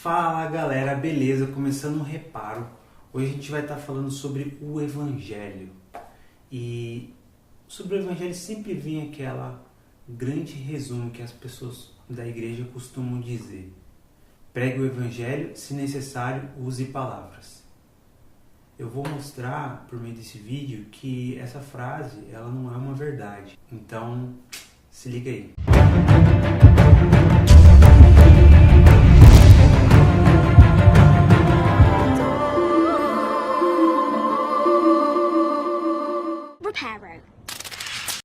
Fala galera, beleza? Começando um reparo. Hoje a gente vai estar falando sobre o Evangelho. E sobre o Evangelho sempre vem aquela grande resumo que as pessoas da igreja costumam dizer: pregue o Evangelho, se necessário, use palavras. Eu vou mostrar por meio desse vídeo que essa frase ela não é uma verdade. Então, se liga aí.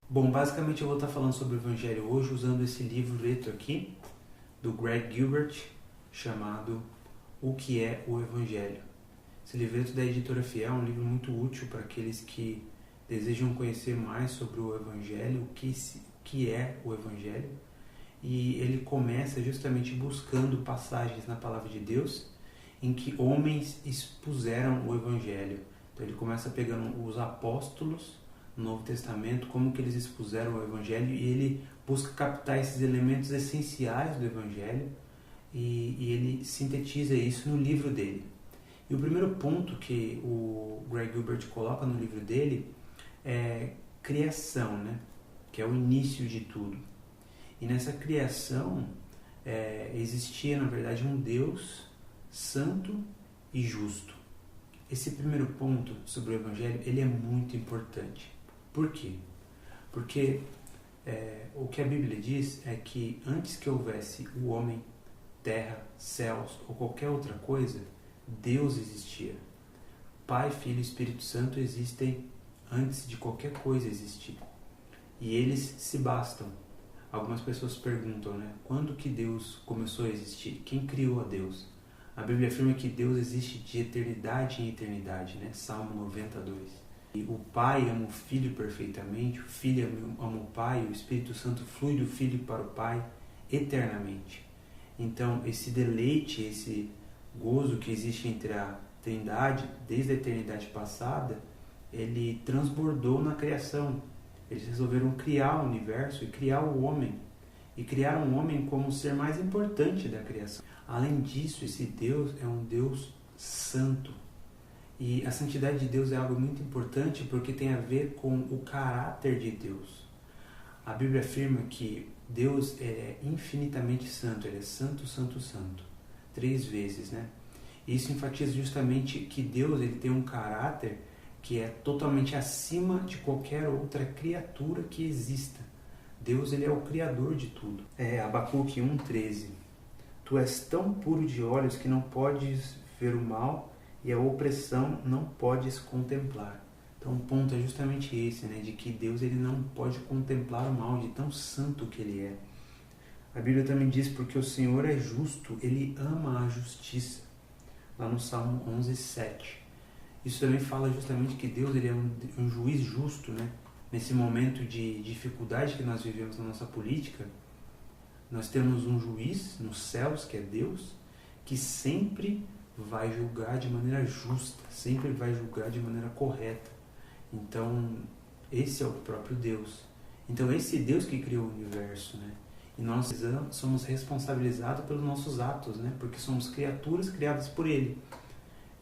Bom, basicamente eu vou estar falando sobre o Evangelho hoje usando esse livro aqui, do Greg Gilbert, chamado O que é o Evangelho. Esse livreto da editora Fiel é um livro muito útil para aqueles que desejam conhecer mais sobre o Evangelho, o que é o Evangelho. E ele começa justamente buscando passagens na Palavra de Deus em que homens expuseram o Evangelho. Então ele começa pegando os apóstolos no Novo Testamento, como que eles expuseram o Evangelho, e ele busca captar esses elementos essenciais do Evangelho e ele sintetiza isso no livro dele. E o primeiro ponto que o Greg Gilbert coloca no livro dele é criação, né? Que é o início de tudo. E nessa criação existia, na verdade, um Deus santo e justo. Esse primeiro ponto sobre o Evangelho ele é muito importante. Por quê? Porque o que a Bíblia diz é que antes que houvesse o homem, terra, céus ou qualquer outra coisa, Deus existia. Pai, Filho e Espírito Santo existem antes de qualquer coisa existir. E eles se bastam. Algumas pessoas perguntam, né? Quando que Deus começou a existir? Quem criou a Deus? A Bíblia afirma que Deus existe de eternidade em eternidade, né? Salmo 92. E o Pai ama o Filho perfeitamente, o Filho ama o Pai, o Espírito Santo flui do Filho para o Pai eternamente. Então, esse deleite, esse gozo que existe entre a Trindade, desde a eternidade passada, ele transbordou na criação. Eles resolveram criar o universo e criar o homem. E criaram o homem como o ser mais importante da criação. Além disso, esse Deus é um Deus santo. E a santidade de Deus é algo muito importante porque tem a ver com o caráter de Deus. A Bíblia afirma que Deus é infinitamente santo, ele é santo, santo, santo. 3 vezes, né? Isso enfatiza justamente que Deus ele tem um caráter que é totalmente acima de qualquer outra criatura que exista. Deus ele é o criador de tudo. Abacuque 1,13. Tu és tão puro de olhos que não podes ver o mal e a opressão não podes contemplar. Então o ponto é justamente esse, né? De que Deus ele não pode contemplar o mal, de tão santo que ele é. A Bíblia também diz, porque o Senhor é justo, ele ama a justiça. Lá no Salmo 11,7. Isso também fala justamente que Deus ele é um juiz justo, né? Nesse momento de dificuldade que nós vivemos na nossa política, nós temos um juiz nos céus, que é Deus, que sempre vai julgar de maneira justa, sempre vai julgar de maneira correta. Então, esse é o próprio Deus. Então, esse Deus que criou o universo, né? E nós somos responsabilizados pelos nossos atos, né? Porque somos criaturas criadas por Ele.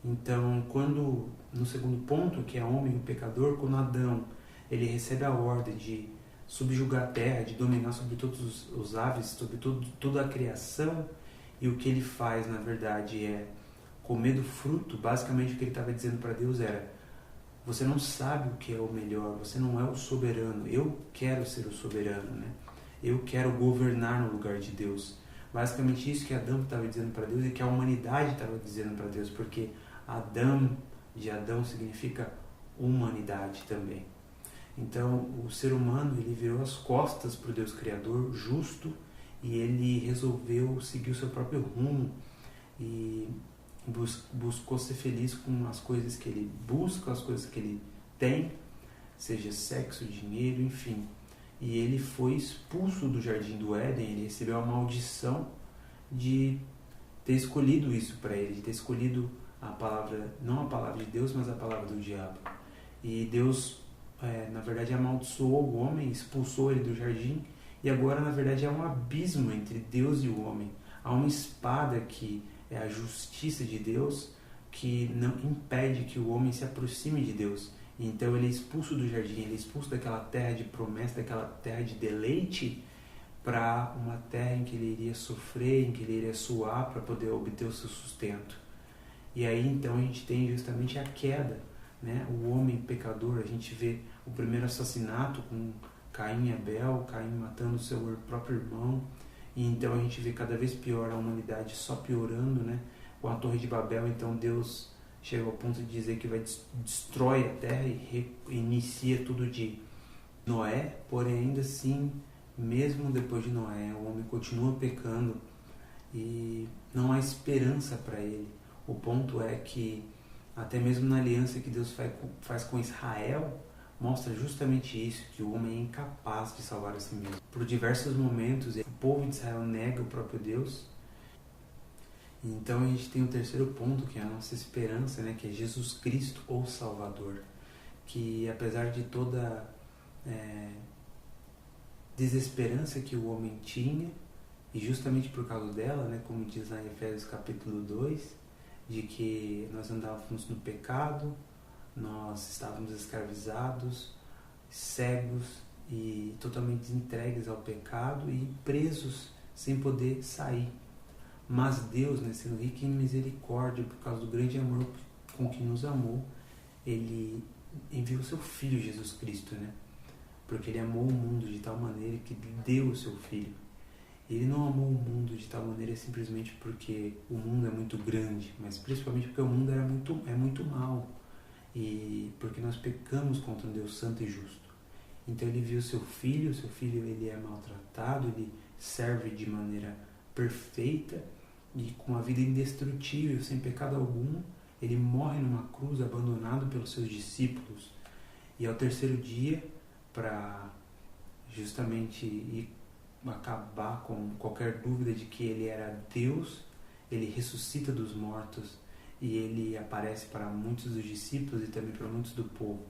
Então, quando, no segundo ponto, que é homem, o pecador, quando Adão ele recebe a ordem de subjugar a terra, de dominar sobre todos os aves, sobre toda a criação, e o que ele faz, na verdade, é comer do fruto. Basicamente, o que ele estava dizendo para Deus era: você não sabe o que é o melhor, você não é o soberano, eu quero ser o soberano, né? Eu quero governar no lugar de Deus. Basicamente isso que Adão estava dizendo para Deus e que a humanidade estava dizendo para Deus, porque de Adão significa humanidade também. Então o ser humano ele virou as costas para o Deus Criador justo e ele resolveu seguir o seu próprio rumo e buscou ser feliz com as coisas que ele busca, as coisas que ele tem, seja sexo, dinheiro, enfim. E ele foi expulso do Jardim do Éden, ele recebeu a maldição de ter escolhido isso para ele, de ter escolhido a palavra, não a palavra de Deus, mas a palavra do diabo. E Deus, na verdade, amaldiçoou o homem, expulsou ele do jardim, e agora, na verdade, é um abismo entre Deus e o homem. Há uma espada que é a justiça de Deus, que não impede que o homem se aproxime de Deus. Então ele é expulso do jardim, ele é expulso daquela terra de promessa, daquela terra de deleite, para uma terra em que ele iria sofrer, em que ele iria suar para poder obter o seu sustento. E aí então a gente tem justamente a queda, né? O homem pecador. A gente vê o primeiro assassinato com Caim e Abel, Caim matando o seu próprio irmão, e então a gente vê cada vez pior a humanidade, só piorando, né? Com a Torre de Babel, então Deus chega ao ponto de dizer que vai destrói a terra e reinicia tudo de Noé. Porém, ainda assim, mesmo depois de Noé, o homem continua pecando e não há esperança para ele. O ponto é que até mesmo na aliança que Deus faz com Israel, mostra justamente isso, que o homem é incapaz de salvar a si mesmo. Por diversos momentos, o povo de Israel nega o próprio Deus. Então a gente tem o terceiro ponto, que é a nossa esperança, né, que é Jesus Cristo, o Salvador, que apesar de toda desesperança que o homem tinha, e justamente por causa dela, né, como diz lá em Efésios capítulo 2, de que nós andávamos no pecado, nós estávamos escravizados, cegos e totalmente entregues ao pecado e presos sem poder sair. Mas Deus, né, sendo rico em misericórdia, por causa do grande amor com que nos amou, Ele enviou o seu Filho Jesus Cristo, né? Porque Ele amou o mundo de tal maneira que deu o seu Filho. Ele não amou o mundo de tal maneira simplesmente porque o mundo é muito grande, mas principalmente porque o mundo é muito mau e porque nós pecamos contra um Deus santo e justo. Então Ele viu o seu Filho ele é maltratado, ele serve de maneira perfeita e com uma vida indestrutível, sem pecado algum. Ele morre numa cruz abandonado pelos seus discípulos, e ao terceiro dia, para justamente acabar com qualquer dúvida de que ele era Deus, ele ressuscita dos mortos e ele aparece para muitos dos discípulos e também para muitos do povo.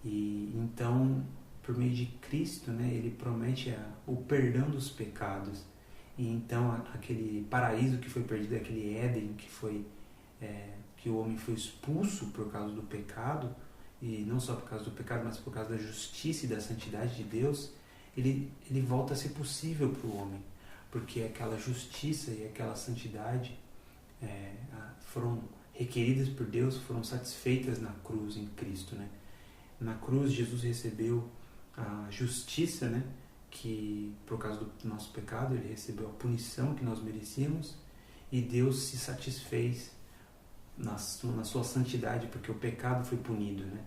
E então, por meio de Cristo, né, ele promete o perdão dos pecados. E então aquele paraíso que foi perdido, aquele Éden que o homem foi expulso por causa do pecado, e não só por causa do pecado, mas por causa da justiça e da santidade de Deus, ele volta a ser possível para o homem, porque aquela justiça e aquela santidade foram requeridas por Deus, foram satisfeitas na cruz em Cristo, né? Na cruz Jesus recebeu a justiça, né? Que por causa do nosso pecado ele recebeu a punição que nós merecíamos, e Deus se satisfez na sua santidade, porque o pecado foi punido, né?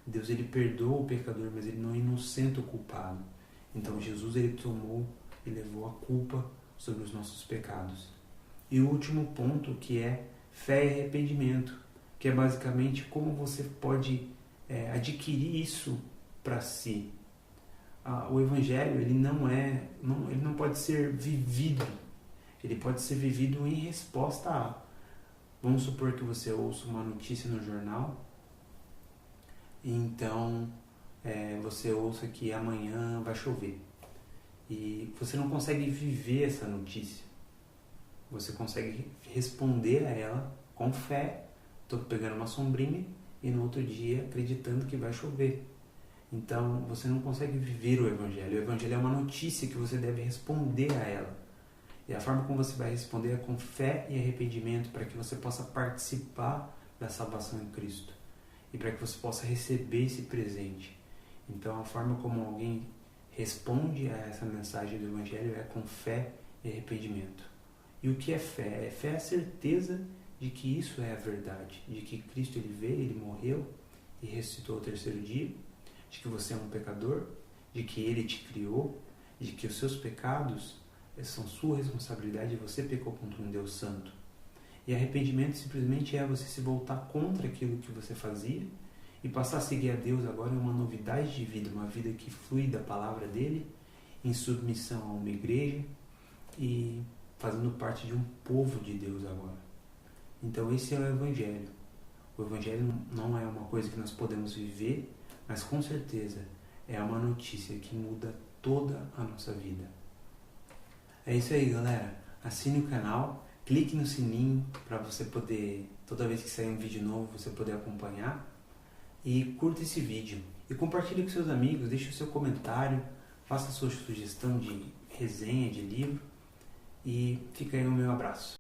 Deus ele perdoa o pecador, mas ele não inocenta o culpado. Então Jesus ele tomou e levou a culpa sobre os nossos pecados. E o último ponto, que é fé e arrependimento, que é basicamente como você pode adquirir isso para si. O Evangelho ele não pode ser vivido, ele pode ser vivido em resposta a. Vamos supor que você ouça uma notícia no jornal, e então você ouça que amanhã vai chover, e você não consegue viver essa notícia. Você consegue responder a ela com fé, estou pegando uma sombrinha, e no outro dia acreditando que vai chover. Então você não consegue viver o Evangelho. O Evangelho é uma notícia que você deve responder a ela. E a forma como você vai responder é com fé e arrependimento, para que você possa participar da salvação em Cristo e para que você possa receber esse presente. Então a forma como alguém responde a essa mensagem do Evangelho é com fé e arrependimento. E o que é fé? Fé é a certeza de que isso é a verdade, de que Cristo ele veio, ele morreu e ressuscitou ao terceiro dia, de que você é um pecador, de que ele te criou, de que os seus pecados são sua responsabilidade e você pecou contra um Deus santo. E arrependimento simplesmente é você se voltar contra aquilo que você fazia e passar a seguir a Deus agora em uma novidade de vida, uma vida que flui da palavra dele, em submissão a uma igreja e fazendo parte de um povo de Deus agora. Então esse é o Evangelho. O Evangelho não é uma coisa que nós podemos viver, mas com certeza é uma notícia que muda toda a nossa vida. É isso aí, galera. assine o canal, clique no sininho para você poder, toda vez que sair um vídeo novo, você poder acompanhar. E curta esse vídeo. E compartilhe com seus amigos, deixe o seu comentário, faça a sua sugestão de resenha de livro. E fica aí o meu abraço.